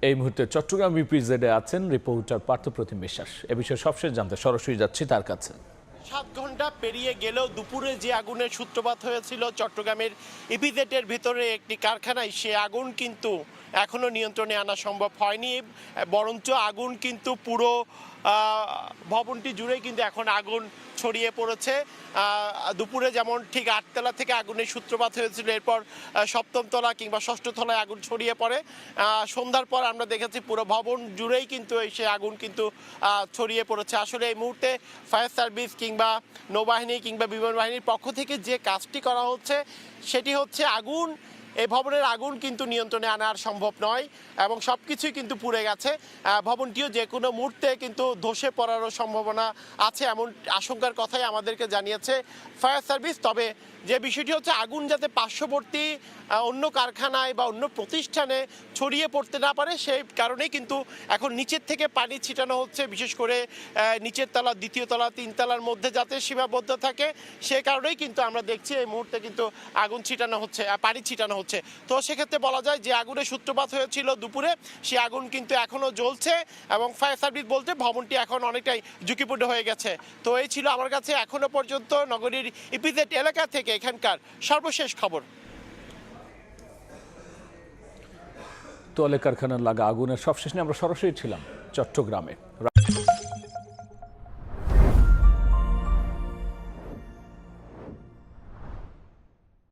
এই মুহূর্তে চট্টগ্রাম ইপিজেডে আছেন রিপোর্টার পার্থপ্রতিম বিশ্বাস। এ বিষয়ে সবশেষ জানতে সরাসরি যাচ্ছি তার কাছে। 7 ঘন্টা পেরিয়ে গেলেও দুপুরে যে আগুনের সূত্রপাত হয়েছিল চট্টগ্রামের ইপিজেডের ভিতরে একটি কারখানায়, সে আগুন কিন্তু এখনো নিয়ন্ত্রণে আনা সম্ভব হয়নি। বরঞ্চ আগুন কিন্তু পুরো ভবনটি জুড়েই কিন্তু এখন আগুন ছড়িয়ে পড়েছে। দুপুরে যেমন ঠিক 8 তলা থেকে আগুনের সূত্রপাত হয়েছিল, এরপর 7ম তলা কিংবা 6ষ্ঠ তলায় আগুন ছড়িয়ে পড়ে। সন্ধ্যার পর আমরা দেখেছি পুরো ভবন জুড়েই কিন্তু সে আগুন কিন্তু ছড়িয়ে পড়েছে। আসলে এই মুহূর্তে ফায়ার সার্ভিস কিংবা নৌবাহিনী কিংবা বিমান বাহিনীর পক্ষ থেকে যে কাজটি করা হচ্ছে সেটি হচ্ছে এই ভবনের আগুন কিন্তু নিয়ন্ত্রণে আনা আর সম্ভব নয় এবং সব কিছুই কিন্তু পুড়ে গেছে। ভবনটিও যে কোনো মুহূর্তে কিন্তু ধসে পড়ারও সম্ভাবনা আছে, এমন আশঙ্কার কথাই আমাদেরকে জানিয়েছে ফায়ার সার্ভিস। তবে যে বিষয়টি হচ্ছে আগুন যাতে পার্শ্ববর্তী অন্য কারখানায় বা অন্য প্রতিষ্ঠানে ছড়িয়ে পড়তে না পারে, সেই কারণেই কিন্তু এখন নিচের থেকে পানি ছিটানো হচ্ছে, বিশেষ করে নিচের তলা, দ্বিতীয় তলা, 3 তলার মধ্যে যাতে সীমাবদ্ধ থাকে, সে কারণেই কিন্তু আমরা দেখছি এই মুহূর্তে কিন্তু আগুন ছিটানো হচ্ছে, পানি ছিটানো হচ্ছে। তো সেক্ষেত্রে বলা যায় যে আগুনের সূত্রপাত হয়েছিল দুপুরে, সে আগুন কিন্তু এখনও জ্বলছে এবং ফায়ার সার্ভিস বলতে ভবনটি এখন অনেকটাই ঝুঁকিপূর্ণ হয়ে গেছে। তো এই ছিল আমার কাছে এখনো পর্যন্ত নগরীর ইপিজেড এলাকা থেকে এখানকার সর্বশেষ খবর। তোয়ালে কারখানার লাগা আগুনের সবশেষ নিয়ে আমরা সরাসরি ছিলাম চট্টগ্রামে।